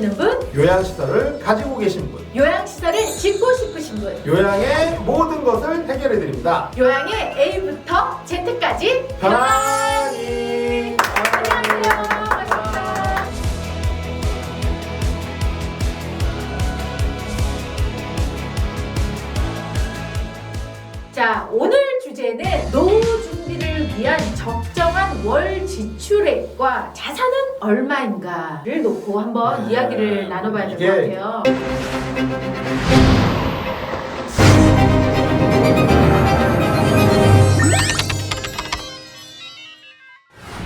계시는 분, 요양시설을 가지고 계신 분, 요양시설을 짓고 싶으신 분, 요양의 모든 것을 해결해드립니다. 요양의 A부터 Z까지 편안히. 안녕하세요. 반갑습니다. 자, 오늘 주제는 노후 준비를 위한 적정한 월 지출액과 자산은 얼마인가를 놓고 한번 이야기를 나눠봐야 될 것 같아요.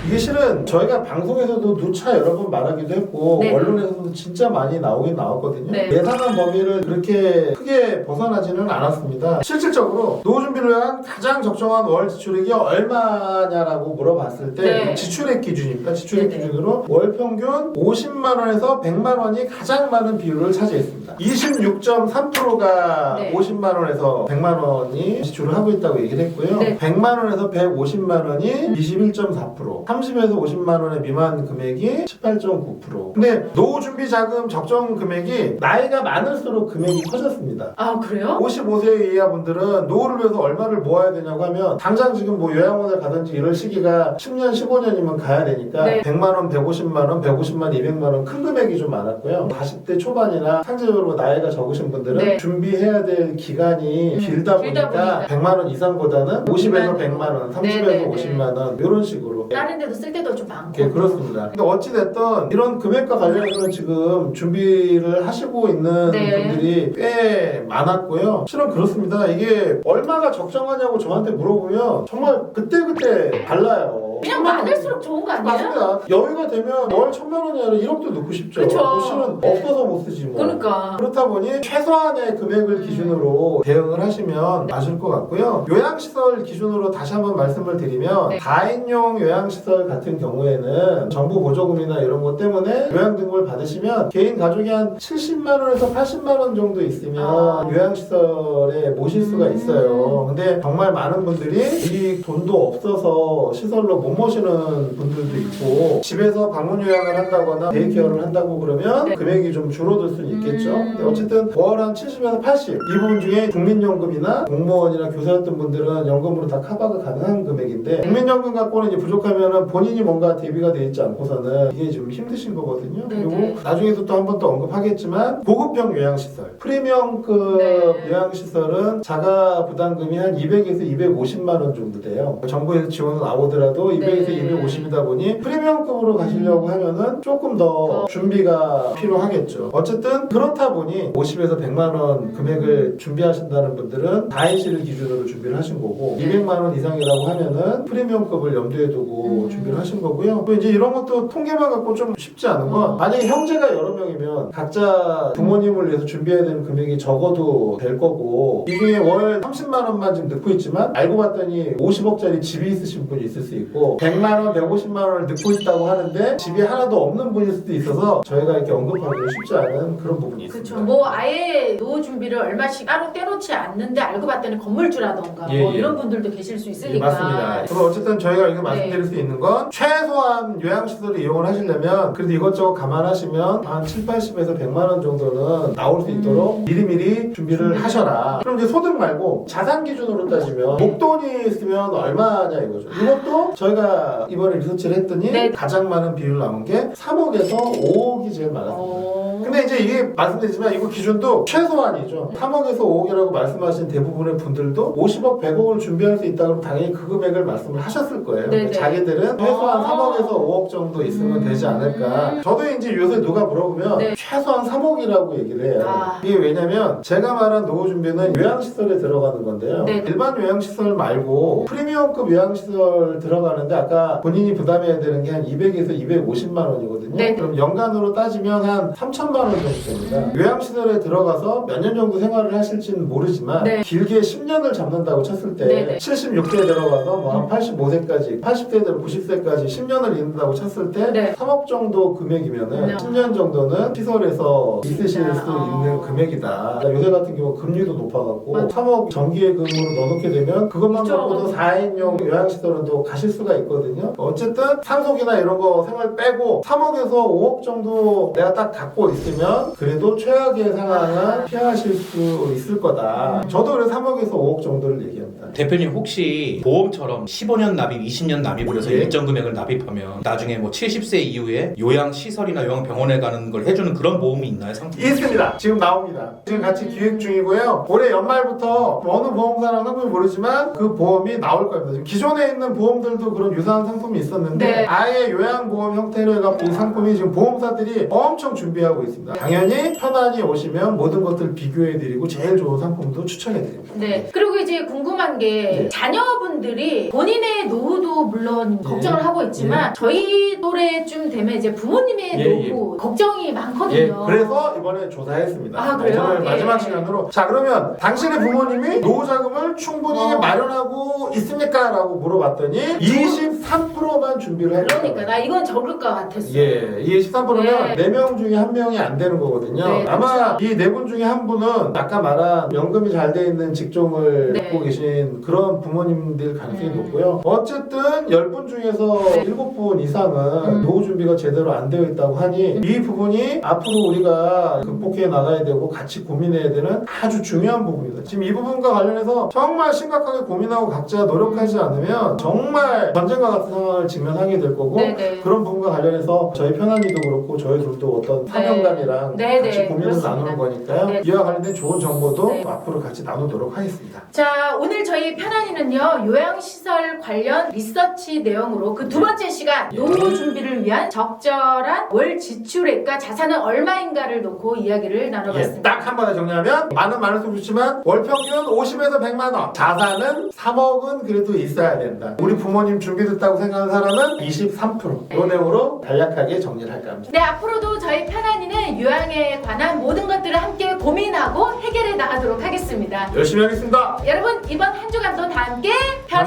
이게 실은 저희가 방송에서도 누차 여러 번 말하기도 했고 네. 언론에서도 진짜 많이 나오긴 나왔거든요. 네. 예상한 범위를 그렇게 크게 벗어나지는 않았습니다. 실질적으로 노후 준비를 위한 가장 적정한 월 지출액이 얼마냐라고 물어봤을 때 네. 지출액 기준입니다. 지출액 네. 기준으로 월 평균 50만 원에서 100만 원이 가장 많은 비율을 차지했습니다. 26.3%가 네. 50만 원에서 100만 원이 지출을 하고 있다고 얘기를 했고요. 네. 100만 원에서 150만 원이 21.4%, 30에서 50만 원의 미만 금액이 18.9%. 근데 노후 준비 자금 적정 금액이 나이가 많을수록 금액이 커졌습니다. 아, 그래요? 55세 이하 분들은 노후를 위해서 얼마를 모아야 되냐고 하면 당장 지금 뭐 요양원을 가든지 이럴 시기가 10년, 15년이면 가야 되니까 네. 100만 원, 150만 원, 150만, 200만 원 큰 금액이 좀 많았고요. 40대 초반이나 상대적으로 나이가 적으신 분들은 네. 준비해야 될 기간이 길다 보니까 100만 원 이상보다는 50에서 100만 원, 30에서 네, 네, 50만 원 이런 식으로. 다른 데도 쓸 때도 좀 많고. 네, 그렇습니다. 근데 어찌됐든 이런 금액과 관련해서는 지금 준비를 하시고 있는 네. 분들이 꽤 많았고요. 실은 그렇습니다. 이게 얼마가 적정하냐고 저한테 물어보면 정말 그때그때 달라요. 그냥 1000만 원. 많을수록 좋은 거 아니에요? 맞습니다. 여유가 되면 월 1000만 원이 아니라 1억도 넣고 싶죠. 그쵸. 뭐 실은 네. 없어서 못 쓰지 뭐. 그러니까. 그렇다 보니 최소한의 금액을 기준으로 대응을 하시면 맞을 것 같고요. 요양시설 기준으로 다시 한번 말씀을 드리면 네. 4인용 요양시설 같은 경우에는 정부 보조금이나 이런 것 때문에 요양 등급을 받으시면 개인 가족이 한 70만 원에서 80만 원 정도 있으면 요양시설에 모실 수가 있어요. 근데 정말 많은 분들이 이 돈도 없어서 시설로 못 모시는 분들도 있고 집에서 방문 요양을 한다거나 데이케어를 한다고 그러면 네. 금액이 좀 줄어들 수는 있겠죠. 근데 어쨌든 월 한 70에서 80 이 부분 중에 국민연금이나 공무원이나 교사였던 분들은 연금으로 다 커버가 가능한 금액인데 국민연금 갖고는 이제 부족하면은 본인이 뭔가 대비가 돼 있지 않고서는 이게 좀 힘드신 거거든요. 네, 그리고 네. 나중에도 또 한 번 더 언급하겠지만 고급형 요양시설, 프리미엄급 네. 요양시설은 자가 부담금이 한 200에서 250만 원 정도 돼요. 정부에서 지원은 나오더라도 200에서 네. 250이다 보니 프리미엄급으로 가시려고 하면은 조금 더 준비가 필요하겠죠. 어쨌든 그렇다 보니 50에서 100만 원 금액을 준비하신다는 분들은 4인실을 기준으로 준비를 하신 거고 200만 원 이상이라고 하면은 프리미엄급을 염두에 두고 준비를 하신 거고요. 또 이제 이런 것도 통계만 갖고 좀 쉽지 않은 건 만약에 형제가 여러 명이면 각자 부모님을 위해서 준비해야 되는 금액이 적어도 될 거고 이 중에 월 30만 원만 지금 넣고 있지만 알고 봤더니 50억짜리 집이 있으신 분이 있을 수 있고 100만 원, 150만 원을 넣고 있다고 하는데 집이 하나도 없는 분일 수도 있어서 저희가 이렇게 언급하기가 쉽지 않은 그런 부분이 있습니다. 그렇죠. 뭐 아예 노후 준비를 얼마씩 따로 떼놓지 않는데 알고 봤더니 건물주라던가 예, 뭐 예. 이런 분들도 계실 수 예, 있으니까. 맞습니다. 그럼 어쨌든 저희가 이거 말씀드릴 네. 수 있는 건 최소한 요양시설을 이용을 하시려면 그래도 이것저것 감안하시면 한 7, 80에서 100만 원 정도는 나올 수 있도록 미리미리 준비를 하셔라. 그럼 이제 소득 말고 자산 기준으로 따지면 목돈이 있으면 얼마냐 이거죠. 이것도 저희가 이번에 리서치를 했더니 네. 가장 많은 비율 나온 게 3억에서 5억이 제일 많았습니다. 근데 이제 이게 말씀드리지만 이거 기준도 최소한이죠. 3억에서 5억이라고 말씀하신 대부분의 분들도 50억, 100억을 준비할 수 있다 그러면 당연히 그 금액을 말씀을 하셨을 거예요. 네네. 자기들은 최소한 3억에서 5억 정도 있으면 되지 않을까. 저도 이제 요새 누가 물어보면 네. 최소한 3억이라고 얘기를 해요. 이게 왜냐면 제가 말한 노후 준비는 요양시설에 들어가는 건데요. 네. 일반 요양시설 말고 프리미엄급 요양시설 들어가는데 아까 본인이 부담해야 되는 게 한 200에서 250만 원이거든요. 네. 그럼 연간으로 따지면 한 3천만 원 정도 됩니다. 요양시설에 들어가서 몇 년 정도 생활을 하실지는 모르지만 네. 길게 10년을 잡는다고 쳤을 때 네네. 76세에 들어가서 뭐 한 85세까지 80세에서 90세까지 10년을 있는다고 쳤을 때 네. 3억 정도 금액이면은 네. 10년 정도는 시설에서 있으실 수 진짜, 있는 금액이다. 요새 같은 경우 금리도 높아갖고 맞아. 3억 정기예금으로 넣어놓게 되면 그것만 그쵸. 갖고도 4인용 요양시설은 또 가실 수가 있거든요. 어쨌든 상속이나 이런 거 생활 빼고 3억에서 5억 정도 내가 딱 갖고 있으면 그래도 최악의 상황은 피하실 수 있을 거다. 저도 그래서 3억에서 5억 정도를 얘기합니다. 대표님 혹시 보험처럼 15년 납입, 20년 납입을 해서 예. 일정 금액을 납입하면 나중에 뭐 70세 이후에 요양시설이나 요양병원에 가는 걸 해주는 그런 보험이 있나요? 상품이? 있습니다. 지금 나옵니다. 지금 같이 기획 중이고요. 올해 연말부터 어느 보험사랑 상품이 모르지만 그 보험이 나올 겁니다. 지금 기존에 있는 보험들도 그런 유사한 상품이 있었는데 네. 아예 요양보험 형태로 해갖고 이 상품이 지금 보험사들이 엄청 준비하고 있습니다. 당연히 편안히 오시면 모든 것들 비교해드리고 제일 좋은 상품도 추천해드립니다. 네. 그리고 이제 궁금한 게 네. 자녀분들이 본인의 노후도 물론 걱정을 하고 있지만 저희 또래쯤 되면 이제 부모님의 예, 노후 걱정이 예, 많거든요. 그래서 이번에 조사했습니다. 아, 그래요? 오늘 예. 마지막 시간으로 자 그러면 당신의 부모님이 노후 자금을 충분히 마련하고 있습니까? 라고 물어봤더니 23%만 준비를 하고 그러니까 나 이건 적을 것 같았어. 예, 이 13%면 네. 4명 중에 1명이 안 되는 거거든요. 네, 아마 이 4분 중에 한 분은 아까 말한 연금이 잘 돼 있는 직종을 네. 갖고 계신 그런 부모님들 가능성이 높고요. 어쨌든 10분 중에서 네. 7분 이상은 노후 준비가 제대로 안 되어 있다고 하니 이 부분이 앞으로 우리가 극복해 나가야 되고 같이 고민해야 되는 아주 중요한 부분입니다. 지금 이 부분과 관련해서 정말 심각하게 고민하고 각자 노력하지 않으면 정말 전쟁과 같은 상황을 직면하게 될 거고 네네. 그런 부분과 관련해서 저희 편안이도 그렇고 저희 둘도 어떤 사명감이랑 네, 같이 네, 고민을 그렇습니다. 나누는 거니까요. 네. 이와 관련된 좋은 정보도 네. 앞으로 같이 나누도록 하겠습니다. 자, 오늘 저희 편안이는요, 요양시설 관련 리서치 내용으로 그 두 번째 시간, 예. 노후 준비를 위한 적절한 월 지출액과 자산은 얼마인가를 놓고 이야기를 나눠봤습니다. 딱 한 번에 정리하면 많은 말씀 좋지만 월 평균 50에서 100만 원, 자산은 3억은 그래도 있어야 된다. 우리 부모님 준비됐다고 생각하는 사람은 23%. 이 내용으로 간략하게 정리를 할까 합니다. 네, 앞으로도 저희 편안이는 요양에 관한 모든 것들을 함께 고민하고 해결해 나가도록 하겠습니다. 열심히 하겠습니다. 여러분, 이번 한 주간도 다 함께 편안!